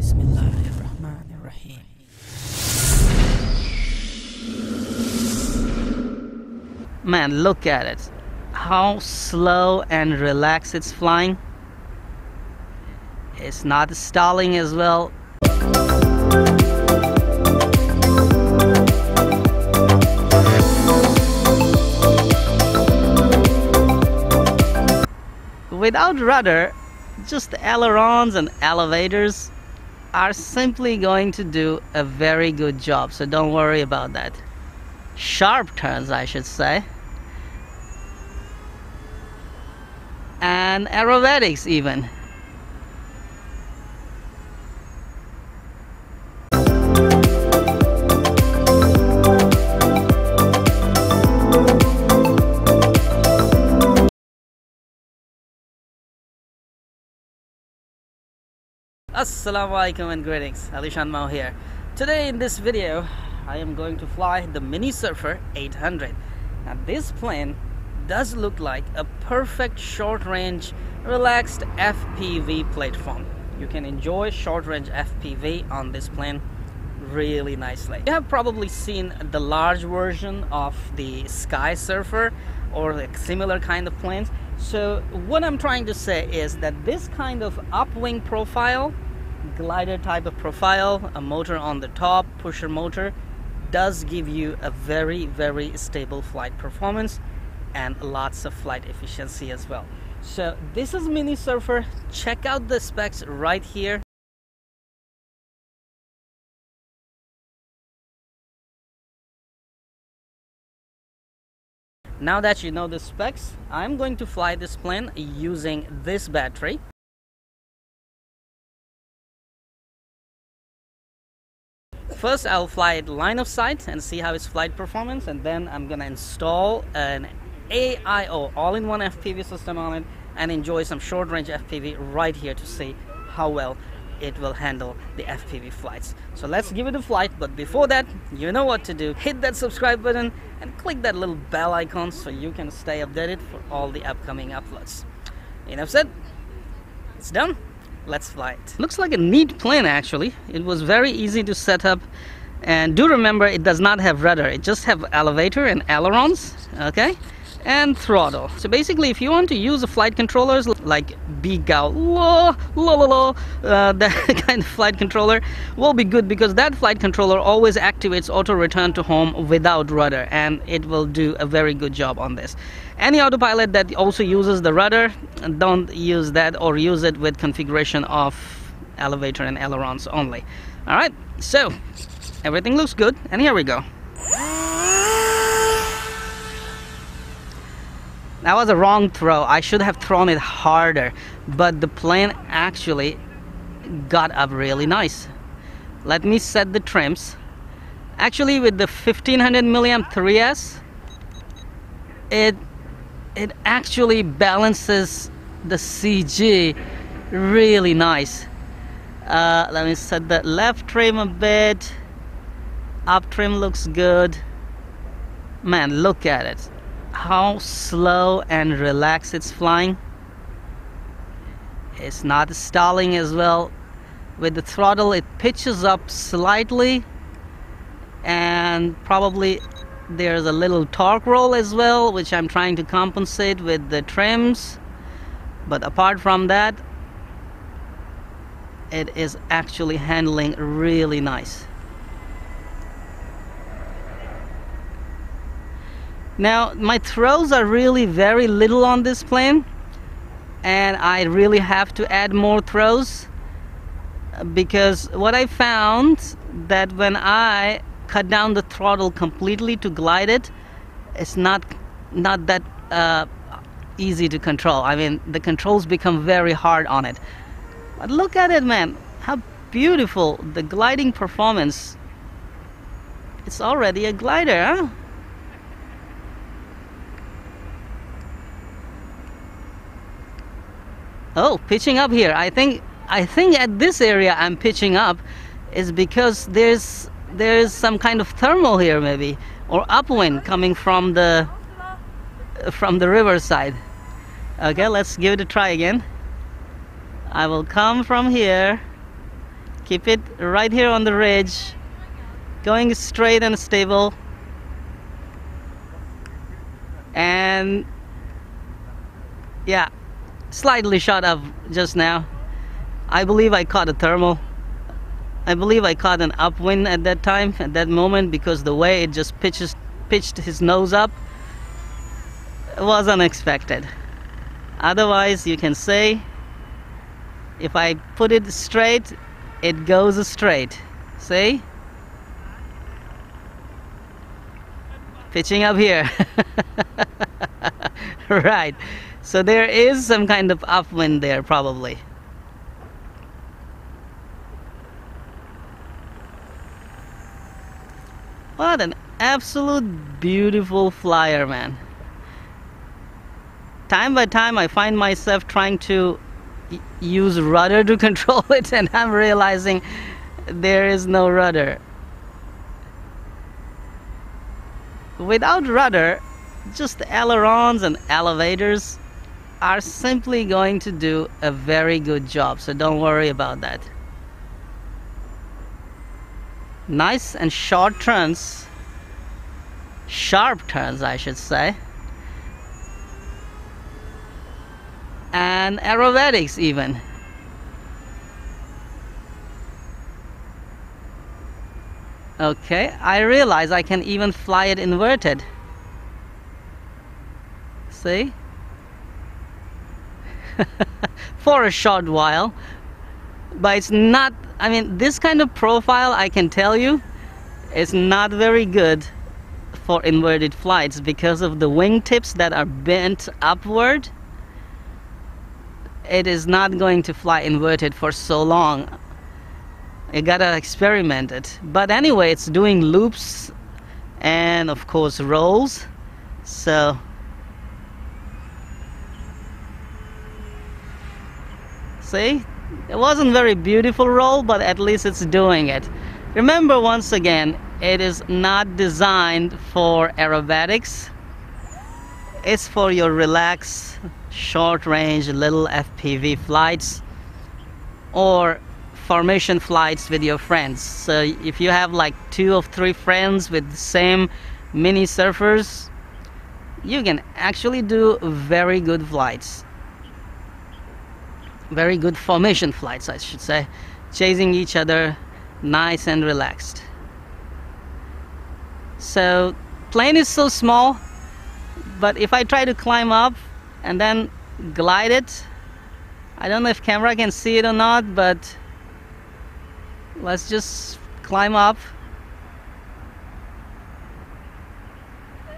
Bismillahirrahmanirrahim. Man, look at it. How slow and relaxed it's flying. It's not stalling as well. Without rudder, just the ailerons and elevators are simply going to do a very good job, so don't worry about that. Sharp turns, I should say, and aerobatics even. Assalamu alaikum and greetings. AliShanMao here. Today in this video I am going to fly the Mini Surfer 800. Now this plane does look like a perfect short-range relaxed FPV platform. You can enjoy short-range FPV on this plane really nicely. You have probably seen the large version of the Sky Surfer or like similar kind of planes. So what I'm trying to say is that this kind of upwing profile, glider type of profile, a motor on the top, pusher motor, does give you a very stable flight performance and lots of flight efficiency as well. So this is Mini Surfer. Check out the specs right here. Now that you know the specs, I'm going to fly this plane using this battery. First, I'll fly it line of sight and see how its flight performance, and then I'm gonna install an AIO all-in-one FPV system on it and enjoy some short-range FPV right here to see how well it will handle the FPV flights. So let's give it a flight, but before that, you know what to do. Hit that subscribe button and click that little bell icon so you can stay updated for all the upcoming uploads. Enough said, it's done. Let's fly it. Looks like a neat plane actually. It was very easy to set up, and do remember it does not have rudder. It just have elevator and ailerons, okay, and throttle. So basically, if you want to use the flight controllers like that kind of flight controller will be good, because that flight controller always activates auto return to home without rudder, and it will do a very good job on this. Any autopilot that also uses the rudder, don't use that, or use it with configuration of elevator and ailerons only. All right, so everything looks good, and here we go. That was a wrong throw. I should have thrown it harder, but the plane actually got up really nice. Let me set the trims. Actually, with the 1500 milliamp 3S, it actually balances the CG really nice. Let me set the left trim a bit. Up trim looks good. Man, look at it. How slow and relaxed it's flying. It's not stalling as well. With the throttle, it pitches up slightly, and probably there's a little torque roll as well, which I'm trying to compensate with the trims. But apart from that, it is actually handling really nice. Now, my throws are really very little on this plane, and I really have to add more throws, because what I found that when I cut down the throttle completely to glide it, it's not that easy to control. I mean, the controls become very hard on it. But look at it, man, how beautiful the gliding performance. It's already a glider, huh? Oh, pitching up here. I think at this area I'm pitching up is because there's some kind of thermal here, maybe, or upwind coming from the riverside. Okay, let's give it a try again. I will come from here Keep it right here on the ridge, going straight and stable. And yeah, slightly shot up just now. I believe I caught a thermal. I believe I caught an upwind at that time, at that moment, because the way it just pitched his nose up was unexpected. Otherwise, you can say, if I put it straight, it goes straight. See? Pitching up here. Right. So there is some kind of upwind there, probably. What an absolute beautiful flyer, man. Time by time I find myself trying to use rudder to control it, and I'm realizing there is no rudder. Without rudder, just the ailerons and elevators are simply going to do a very good job, so don't worry about that. Nice and short turns, sharp turns I should say, and aerobatics even. Okay, I realize I can even fly it inverted. See? For a short while. But it's not, I mean, this kind of profile, I can tell you, is not very good for inverted flights because of the wingtips that are bent upward. It is not going to fly inverted for so long. You gotta experiment it. But anyway, it's doing loops and of course rolls. So see, it wasn't very beautiful roll, but at least it's doing it. Remember, once again, it is not designed for aerobatics. It's for your relaxed, short range, little FPV flights or formation flights with your friends. So if you have like 2 or 3 friends with the same mini surfers, you can actually do very good flights. Very good formation flights, I should say, chasing each other, nice and relaxed. So plane is so small, but if I try to climb up and then glide it, I don't know if camera can see it or not, but let's just climb up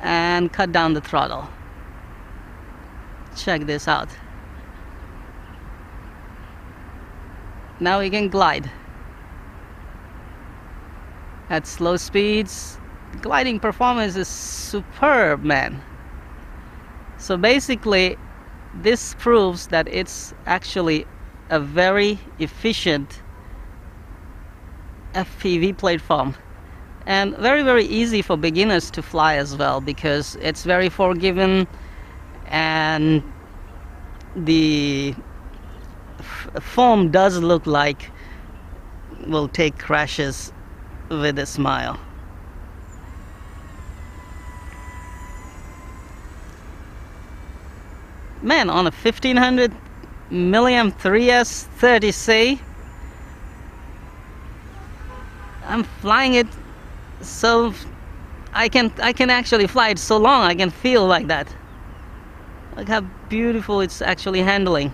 and cut down the throttle. Check this out. Now we can glide at slow speeds. Gliding performance is superb, man. So basically this proves that it's actually a very efficient FPV platform, and very easy for beginners to fly as well, because it's very forgiving and the foam does look like will take crashes with a smile. Man, on a 1500 milliamp 3S 30C, I'm flying it so I can actually fly it so long I can feel like that. Look how beautiful it's actually handling.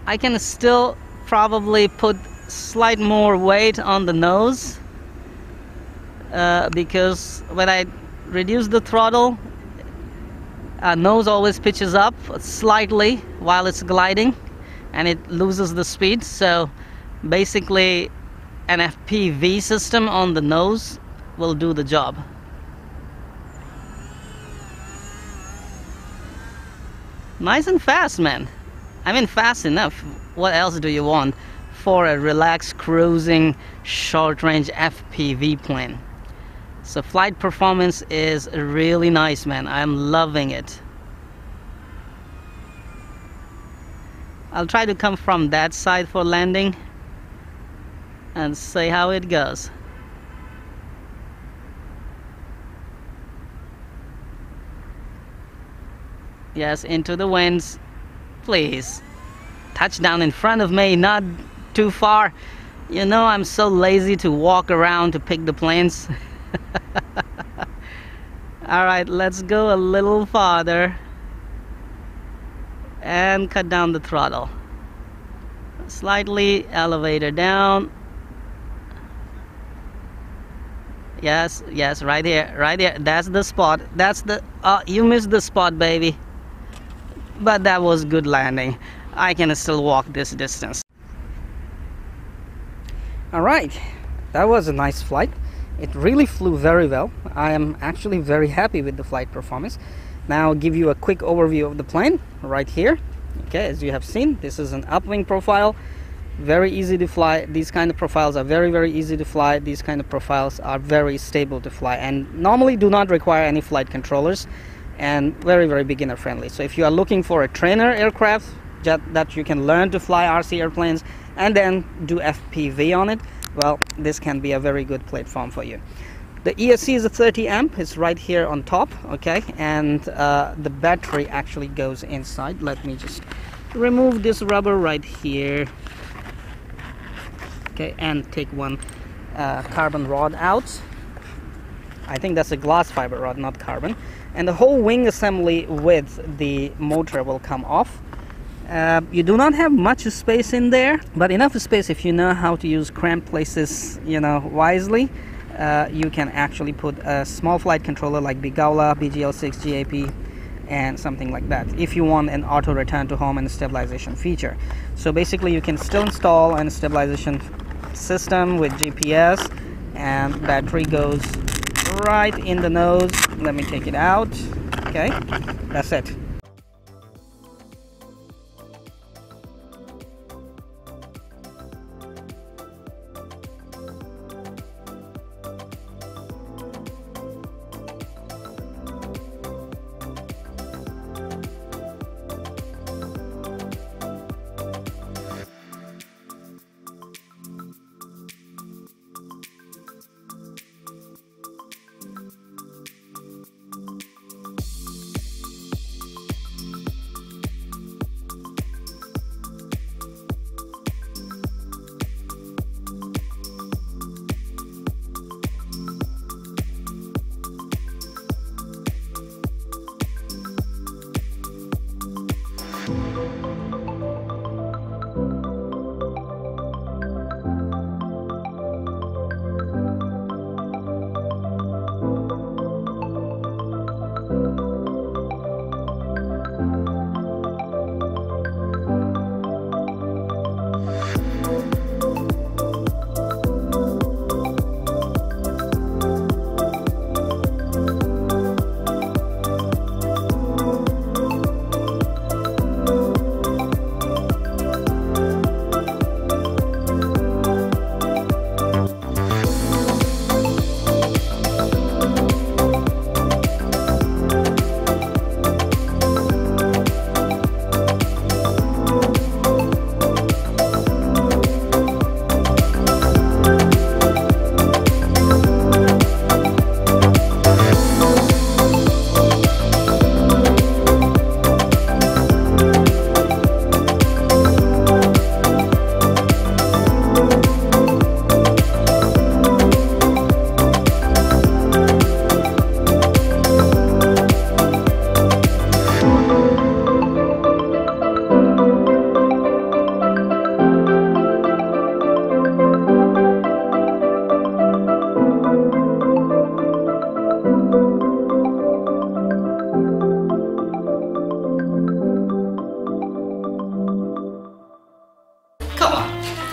I can still probably put slight more weight on the nose because when I reduce the throttle, nose always pitches up slightly while it's gliding and it loses the speed. So basically an FPV system on the nose will do the job. Nice and fast, man. I mean, fast enough. What else do you want for a relaxed cruising short range FPV plane? So flight performance is really nice, man. I'm loving it. I'll try to come from that side for landing and see how it goes. Yes, into the winds, please. Touchdown in front of me, not too far. You know, I'm so lazy to walk around to pick the planes. Alright, let's go a little farther and cut down the throttle. Slightly elevator down. Yes, yes, right here, right here. That's the spot. That's the... you missed the spot, baby. But that was good landing. I can still walk this distance. Alright, that was a nice flight. It really flew very well. I am actually very happy with the flight performance. Now I'll give you a quick overview of the plane right here. Okay, as you have seen, this is an upwing profile. Very easy to fly. These kind of profiles are very easy to fly. These kind of profiles are very stable to fly and normally do not require any flight controllers, and very beginner friendly. So if you are looking for a trainer aircraft that you can learn to fly RC airplanes and then do FPV on it, well, this can be a very good platform for you. The ESC is a 30 amp. It's right here on top. Okay, and the battery actually goes inside. Let me just remove this rubber right here. Okay, and take one carbon rod out. I think that's a glass fiber rod, not carbon. And the whole wing assembly with the motor will come off. You do not have much space in there, but enough space if you know how to use cramped places, you know, wisely. You can actually put a small flight controller like Bigaula, BGL6, GAP, and something like that if you want an auto return to home and stabilization feature. So basically you can still install a stabilization system with GPS, and battery goes right in the nose. Let me take it out. Okay, that's it.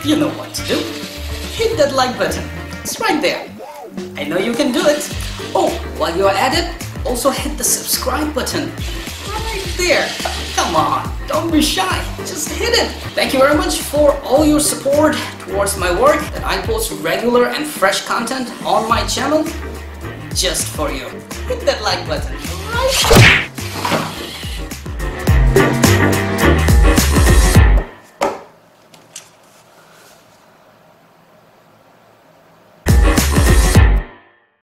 You know what to do. Hit that like button. It's right there. I know you can do it. Oh, while you're at it, also hit the subscribe button. Right there. Come on, don't be shy. Just hit it. Thank you very much for all your support towards my work, that I post regular and fresh content on my channel. just for you. Hit that like button right